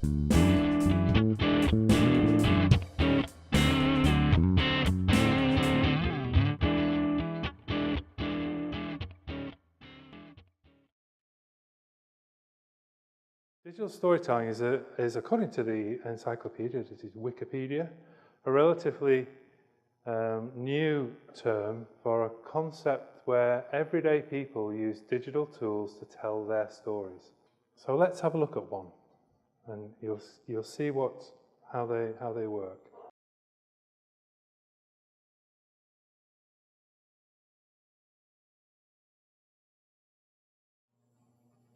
Digital storytelling is, according to the encyclopedia, this is Wikipedia, a relatively new term for a concept where everyday people use digital tools to tell their stories. So let's have a look at one, and you'll see how they work.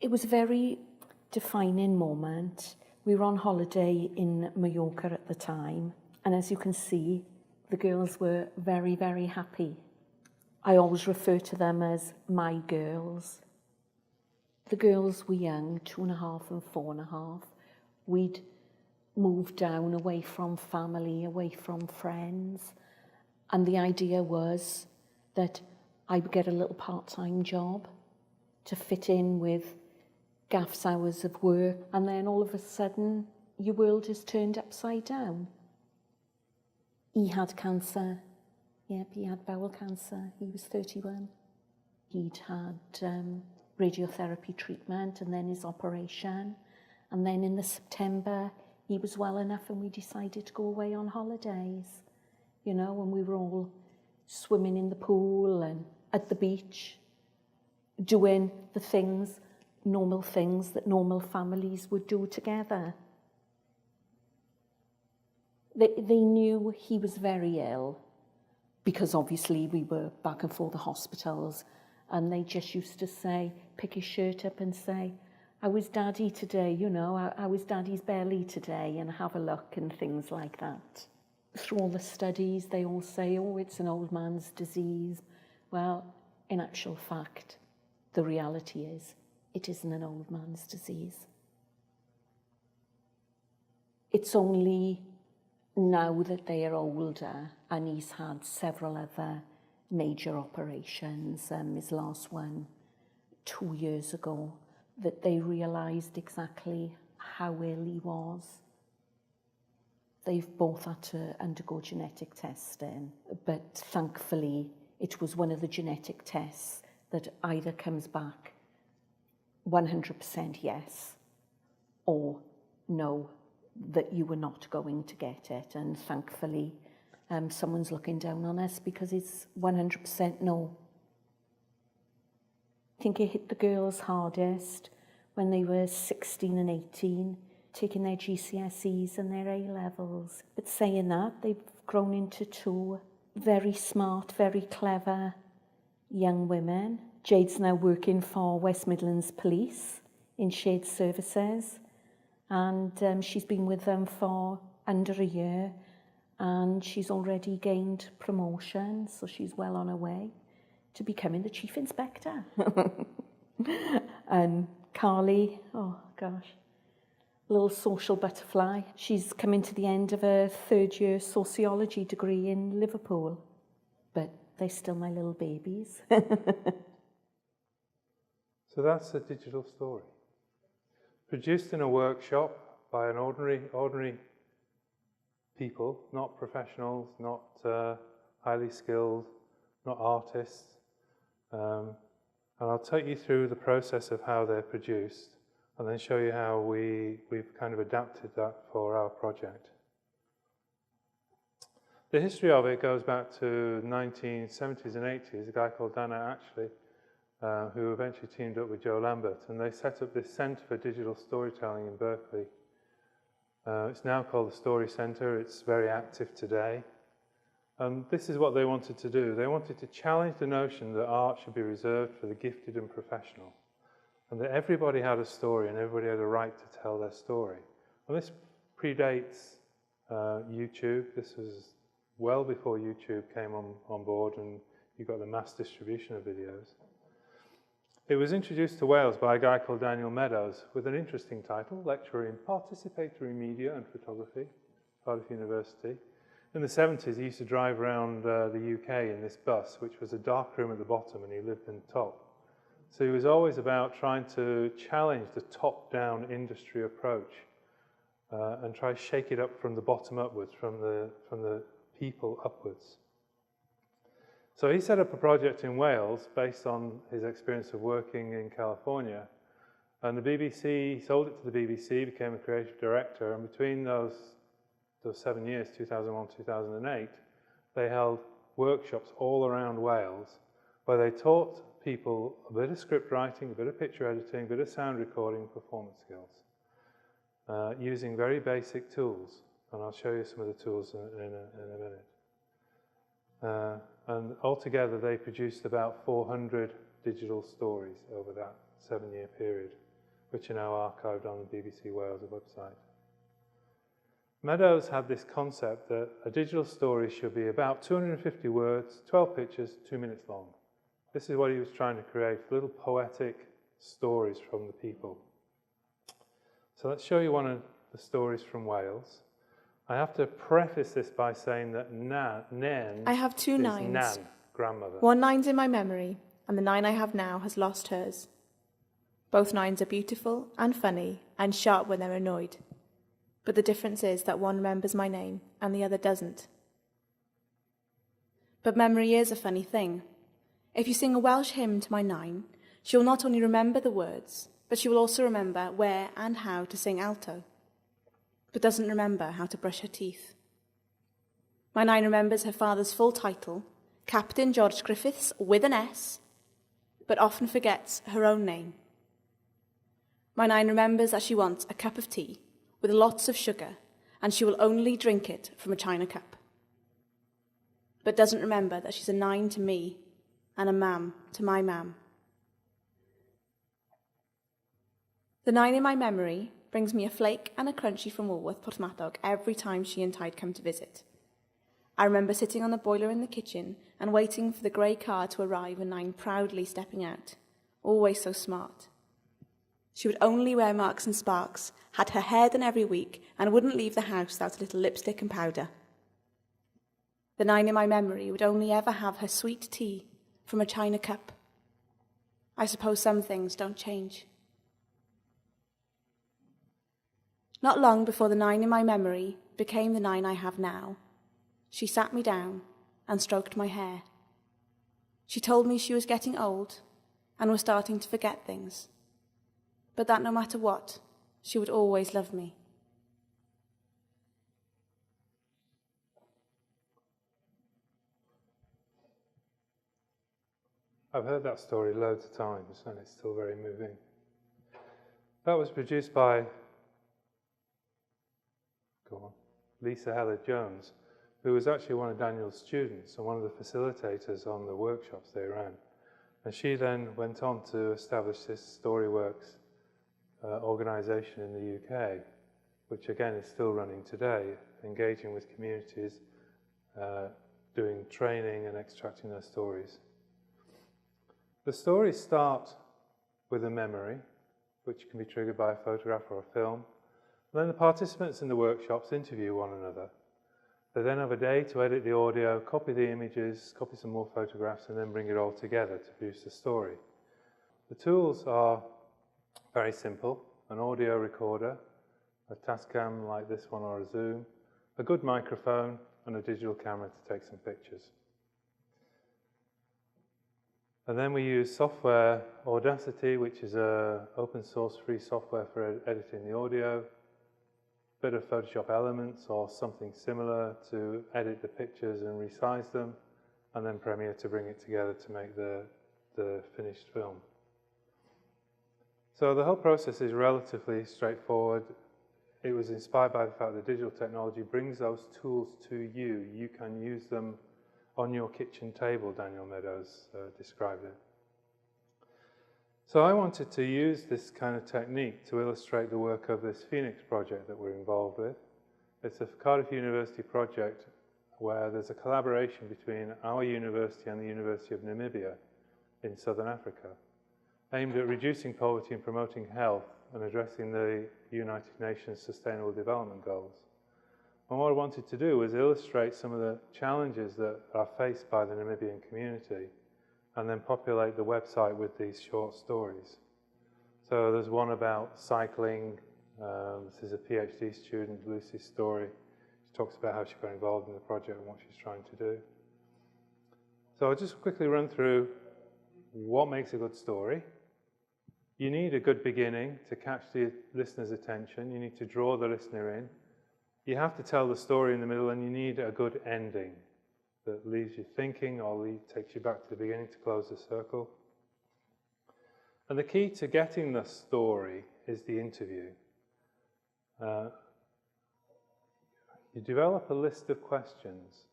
It was a very defining moment. We were on holiday in Mallorca at the time, and as you can see, the girls were very, very happy. I always refer to them as my girls. The girls were young, 2.5 and 4.5. We'd moved down away from family, away from friends, and the idea was that I would get a little part-time job to fit in with Gaff's hours of work, and then all of a sudden your world is turned upside down. He had cancer. Yep, he had bowel cancer. He was 31. He'd had radiotherapy treatment and then his operation. And then in the September, he was well enough and we decided to go away on holidays. You know, and we were all swimming in the pool and at the beach, doing the things, normal things that normal families would do together. They knew he was very ill because obviously we were back and forth the hospitals, and they just used to say, pick his shirt up and say, how was Daddy today? You know, how was Daddy's belly today? And have a look and things like that. Through all the studies, they all say, oh, it's an old man's disease. Well, in actual fact, the reality is, it isn't an old man's disease. It's only now that they are older, and he's had several other major operations, his last one 2 years ago, that they realised exactly how ill he was. They've both had to undergo genetic testing, but thankfully it was one of the genetic tests that either comes back 100% yes or no, that you were not going to get it. And thankfully someone's looking down on us because it's 100% no. I think it hit the girls hardest when they were 16 and 18, taking their GCSEs and their A-levels. But saying that, they've grown into two very smart, very clever young women. Jade's now working for West Midlands Police in shared services, and she's been with them for under a year, and she's already gained promotion, so she's well on her way to becoming the Chief Inspector. And Carly, oh gosh, little social butterfly. She's coming to the end of her 3rd year sociology degree in Liverpool, but they're still my little babies. So that's a digital story, produced in a workshop by an ordinary people, not professionals, not highly skilled, not artists. And I'll take you through the process of how they're produced, and then show you how we've kind of adapted that for our project. The history of it goes back to 1970s and 80s. A guy called Dana actually, who eventually teamed up with Joe Lambert, and they set up this Centre for Digital Storytelling in Berkeley. It's now called the Story Centre. It's very active today. And this is what they wanted to do. They wanted to challenge the notion that art should be reserved for the gifted and professional, and that everybody had a story and everybody had a right to tell their story. And this predates YouTube. This was well before YouTube came on board and you got the mass distribution of videos. It was introduced to Wales by a guy called Daniel Meadows with an interesting title, Lecturer in Participatory Media and Photography, Cardiff University. In the 70s, he used to drive around the UK in this bus, which was a dark room at the bottom, and he lived in the top. So he was always about trying to challenge the top-down industry approach and try to shake it up from the bottom upwards, from the people upwards. So he set up a project in Wales based on his experience of working in California, and the BBC, he sold it to the BBC, became a creative director, and between those 7 years, 2001, 2008, they held workshops all around Wales where they taught people a bit of script writing, a bit of picture editing, a bit of sound recording, performance skills, using very basic tools. And I'll show you some of the tools in a minute. And altogether, they produced about 400 digital stories over that 7-year period, which are now archived on the BBC Wales website. Meadows had this concept that a digital story should be about 250 words, 12 pictures, 2 minutes long. This is what he was trying to create, little poetic stories from the people. So let's show you one of the stories from Wales. I have to preface this by saying that Nan I have 2 is nines. Nan, grandmother. 1 nine's in my memory, and the 9 I have now has lost hers. Both 9s are beautiful and funny and sharp when they're annoyed. But the difference is that one remembers my name and the other doesn't. But memory is a funny thing. If you sing a Welsh hymn to my 9, she will not only remember the words, but she will also remember where and how to sing alto, but doesn't remember how to brush her teeth. My 9 remembers her father's full title, Captain George Griffiths with an S, but often forgets her own name. My 9 remembers that she wants a cup of tea with lots of sugar, and she will only drink it from a china cup, but doesn't remember that she's a 9 to me and a mam to my mam. The 9 in my memory brings me a flake and a crunchy from Woolworth Porthmadog every time she and Tide come to visit. I remember sitting on the boiler in the kitchen and waiting for the grey car to arrive and 9 proudly stepping out, always so smart. She would only wear Marks and Sparks, had her hair done every week, and wouldn't leave the house without a little lipstick and powder. The 9 in my memory would only ever have her sweet tea from a china cup. I suppose some things don't change. Not long before the 9 in my memory became the 9 I have now, she sat me down and stroked my hair. She told me she was getting old and was starting to forget things, but that no matter what, she would always love me. I've heard that story loads of times, and it's still very moving. That was produced by Lisa Heledd Jones, who was actually one of Daniel's students and one of the facilitators on the workshops they ran. And she then went on to establish this Storyworks organisation in the UK, which again is still running today, engaging with communities, doing training and extracting their stories. The stories start with a memory, which can be triggered by a photograph or a film. And then the participants in the workshops interview one another. They then have a day to edit the audio, copy the images, copy some more photographs, and then bring it all together to produce a story. The tools are very simple: an audio recorder, a Tascam like this one or a Zoom, a good microphone, and a digital camera to take some pictures. And then we use software Audacity, which is an open source free software for editing the audio, a bit of Photoshop Elements or something similar to edit the pictures and resize them, and then Premiere to bring it together to make the finished film. So the whole process is relatively straightforward. It was inspired by the fact that digital technology brings those tools to you. You can use them on your kitchen table, Daniel Meadows described it. So I wanted to use this kind of technique to illustrate the work of this Phoenix project that we're involved with. It's a Cardiff University project where there's a collaboration between our university and the University of Namibia in Southern Africa, aimed at reducing poverty and promoting health and addressing the United Nations Sustainable Development Goals. And what I wanted to do was illustrate some of the challenges that are faced by the Namibian community and then populate the website with these short stories. So there's one about cycling This is a PhD student, Lucy's story. She talks about how she got involved in the project and what she's trying to do. So I'll just quickly run through what makes a good story. You need a good beginning to catch the listener's attention. You need to draw the listener in. You have to tell the story in the middle, and you need a good ending that leaves you thinking or takes you back to the beginning to close the circle. And the key to getting the story is the interview. You develop a list of questions.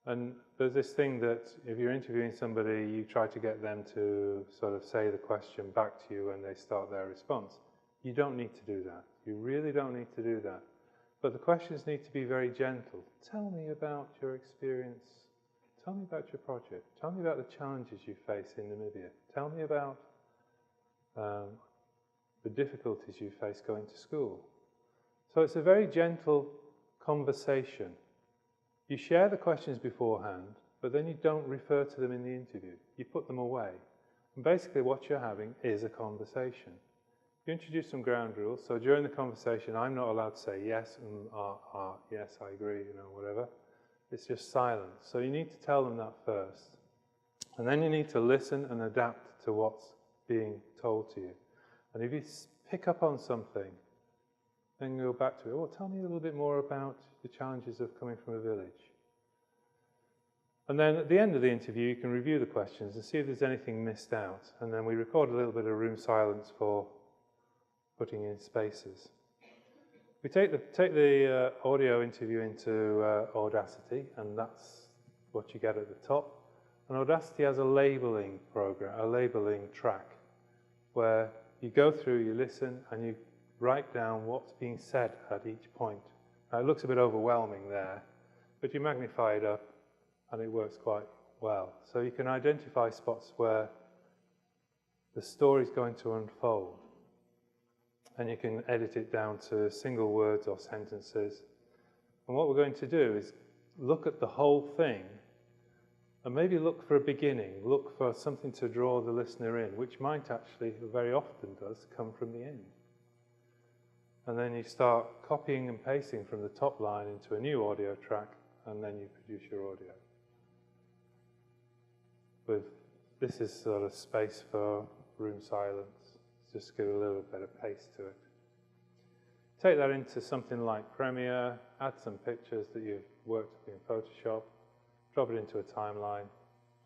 And there's this thing that if you're interviewing somebody, you try to get them to sort of say the question back to you when they start their response. You don't need to do that. You really don't need to do that. But the questions need to be very gentle. Tell me about your experience. Tell me about your project. Tell me about the challenges you face in Namibia. Tell me about the difficulties you face going to school. So it's a very gentle conversation. You share the questions beforehand, but then you don't refer to them in the interview. You put them away. And basically what you're having is a conversation. You introduce some ground rules. So during the conversation, I'm not allowed to say yes, yes, I agree, whatever. It's just silence. So you need to tell them that first. And then you need to listen and adapt to what's being told to you. And if you pick up on something, then go back to it. Oh, tell me a little bit more about the challenges of coming from a village. And then at the end of the interview, you can review the questions and see if there's anything missed out. And then we record a little bit of room silence for putting in spaces. We take the audio interview into Audacity, and that's what you get at the top. And Audacity has a labeling program, a labeling track, where you go through, you listen, and you write down what's being said at each point. Now, it looks a bit overwhelming there, but you magnify it up, and it works quite well. So you can identify spots where the story's going to unfold, and you can edit it down to single words or sentences. And what we're going to do is look at the whole thing, and maybe look for a beginning, look for something to draw the listener in, which might actually, very often does, come from the end. And then you start copying and pasting from the top line into a new audio track, and then you produce your audio. This is sort of space for room silence, just give a little bit of pace to it. Take that into something like Premiere, add some pictures that you've worked with in Photoshop, drop it into a timeline,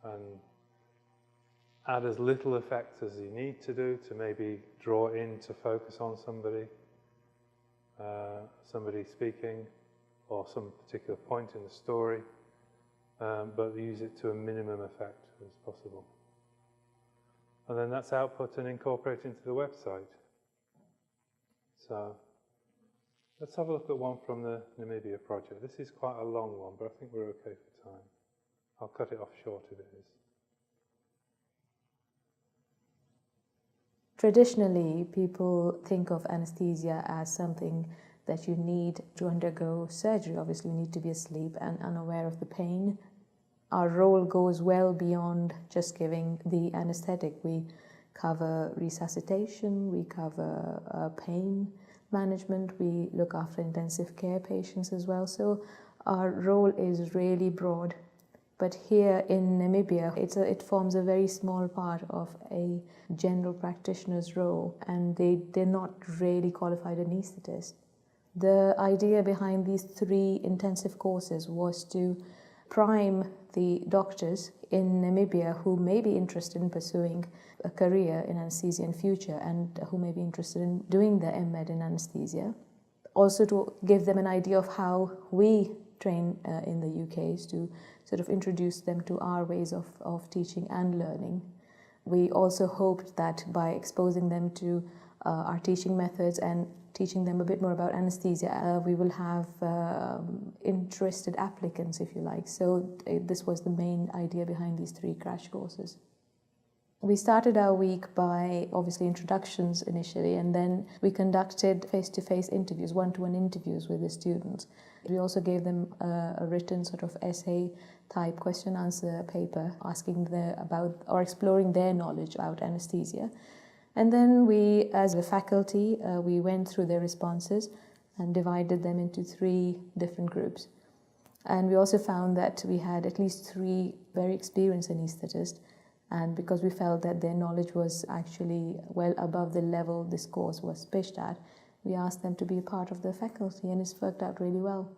and add as little effects as you need to do to maybe draw in to focus on somebody speaking, or some particular point in the story, but use it to a minimum effect as possible. And then that's output and incorporated into the website. So let's have a look at one from the Namibia project. This is quite a long one, but I think we're okay for time. I'll cut it off short if it is. Traditionally, people think of anesthesia as something that you need to undergo surgery. Obviously, you need to be asleep and unaware of the pain. Our role goes well beyond just giving the anesthetic. We cover resuscitation, we cover pain management, we look after intensive care patients as well. So our role is really broad. But here in Namibia, it forms a very small part of a general practitioner's role, and they're not really qualified anaesthetists. The idea behind these 3 intensive courses was to prime the doctors in Namibia who may be interested in pursuing a career in anesthesia in future, and who may be interested in doing the MMed in anesthesia. Also to give them an idea of how we train in the UK, is to sort of introduce them to our ways of teaching and learning. We also hoped that by exposing them to our teaching methods and teaching them a bit more about anesthesia, we will have interested applicants, if you like. So this was the main idea behind these 3 crash courses. We started our week by obviously introductions initially, and then we conducted face-to-face interviews, one-to-one interviews with the students. We also gave them a written sort of essay type question-answer paper asking about or exploring their knowledge about anesthesia. And then we, as a faculty, we went through their responses and divided them into 3 different groups. And we also found that we had at least 3 very experienced anaesthetists, and because we felt that their knowledge was actually well above the level this course was pitched at, we asked them to be a part of the faculty, and it's worked out really well.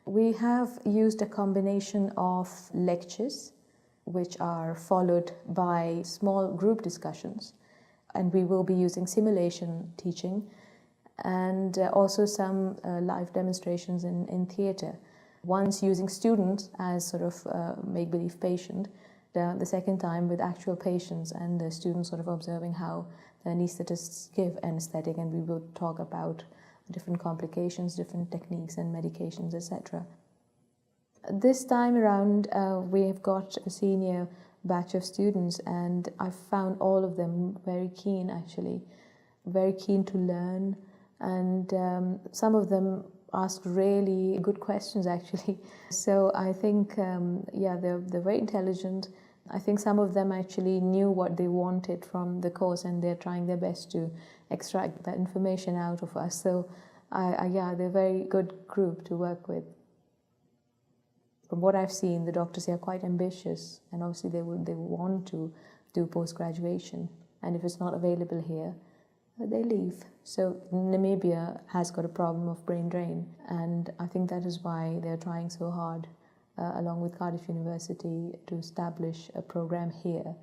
We have used a combination of lectures, which are followed by small group discussions, and we will be using simulation teaching and also some live demonstrations in theatre. Once using students as sort of make-believe patient, the second time with actual patients and the students sort of observing how the anaesthetists give anaesthetic, and we will talk about different complications, different techniques and medications, etc. This time around, we have got a senior batch of students, and I found all of them very keen, actually, very keen to learn, and some of them asked really good questions, actually. So I think, yeah, they're very intelligent. I think some of them actually knew what they wanted from the course, and they're trying their best to extract that information out of us. So, yeah, they're a very good group to work with. From what I've seen, the doctors are quite ambitious, and obviously they want to do post-graduation. And if it's not available here, they leave. So Namibia has got a problem of brain drain, and I think that is why they're trying so hard, along with Cardiff University, to establish a program here.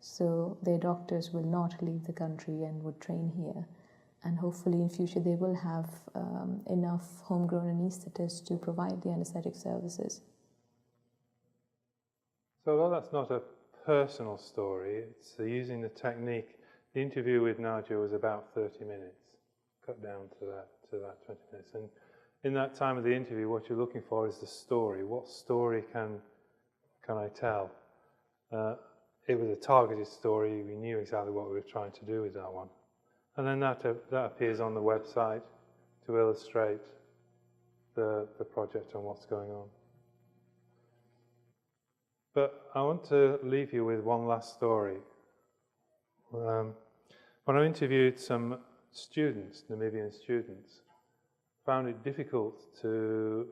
So their doctors will not leave the country and would train here. And hopefully in future they will have enough homegrown anaesthetists to provide the anaesthetic services. So although that's not a personal story, it's using the technique. The interview with Nadia was about 30 minutes, cut down to that 20 minutes. And in that time of the interview, what you're looking for is the story. What story can I tell? It was a targeted story. We knew exactly what we were trying to do with that one. And then that appears on the website to illustrate the project and what's going on. But I want to leave you with one last story. When I interviewed some students, Namibian students, found it difficult to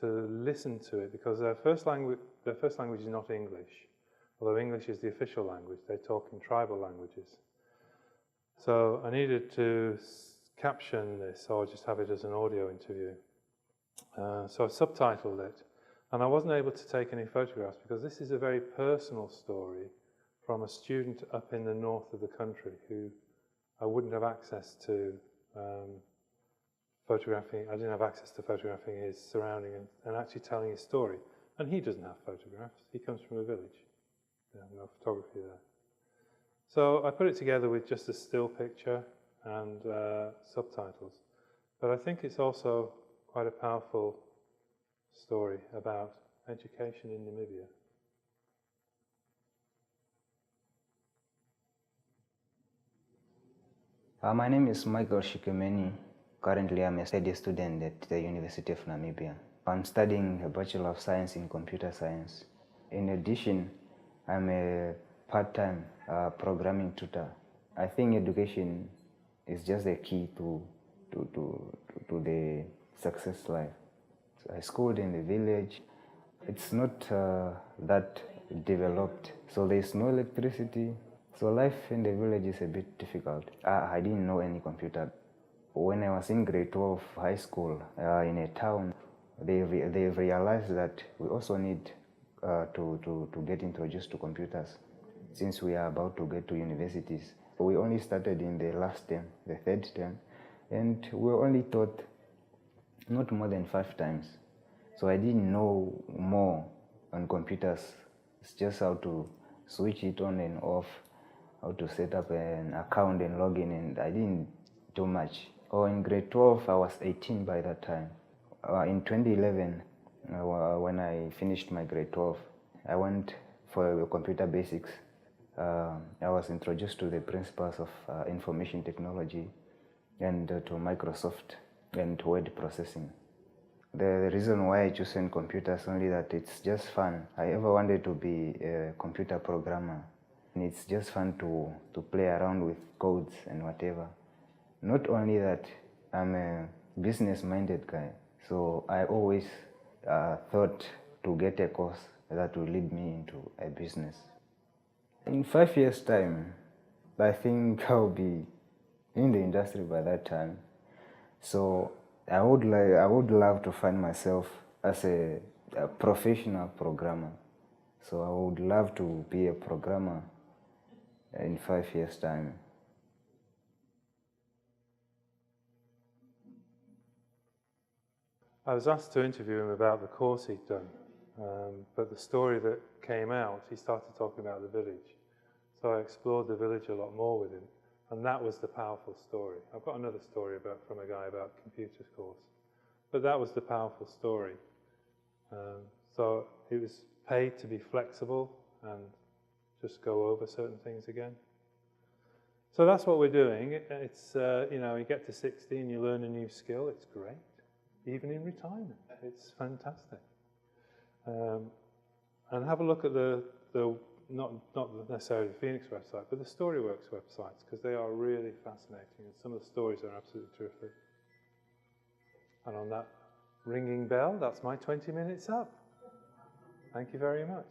listen to it because their first language is not English. Although English is the official language, they talk in tribal languages. So I needed to caption this, or just have it as an audio interview. So I subtitled it, and I wasn't able to take any photographs because this is a very personal story from a student up in the north of the country who I wouldn't have access to photographing. I didn't have access to photographing his surrounding and actually telling his story. And he doesn't have photographs. He comes from a village. No photography there. So I put it together with just a still picture and subtitles. But I think it's also quite a powerful story about education in Namibia. My name is Michael Shikemeni. Currently, I'm a study student at the University of Namibia. I'm studying a Bachelor of Science in Computer Science. In addition, I'm a part-time programming tutor. I think education is just the key to the success life. So I schooled in the village. It's not that developed, so there's no electricity. So life in the village is a bit difficult. I didn't know any computer. When I was in grade 12 high school in a town, they realized that we also need to get introduced to computers since we are about to get to universities. We only started in the last term, the third term, and we were only taught not more than 5 times. So I didn't know more on computers. It's just how to switch it on and off, how to set up an account and log in, and I didn't do much. In grade 12, I was 18 by that time. In 2011, when I finished my grade 12, I went for computer basics. I was introduced to the principles of information technology and to Microsoft and word processing. The reason why I chose computers only that it's just fun. I ever wanted to be a computer programmer. And it's just fun to play around with codes and whatever. Not only that, I'm a business-minded guy, so I always thought to get a course that will lead me into a business. In 5 years' time, I think I'll be in the industry by that time. So I would love to find myself as a professional programmer. So I would love to be a programmer in 5 years' time. I was asked to interview him about the course he'd done, but the story that came out, he started talking about the village. So I explored the village a lot more with him, and that was the powerful story. I've got another story from a guy about computers course, but that was the powerful story. So he was paid to be flexible and just go over certain things again. So that's what we're doing. It's, you get to 16, you learn a new skill, it's great. Even in retirement, it's fantastic. And have a look at the not necessarily the Phoenix website, but the Storyworks websites, because they are really fascinating, and some of the stories are absolutely terrific. And on that ringing bell, that's my 20 minutes up. Thank you very much.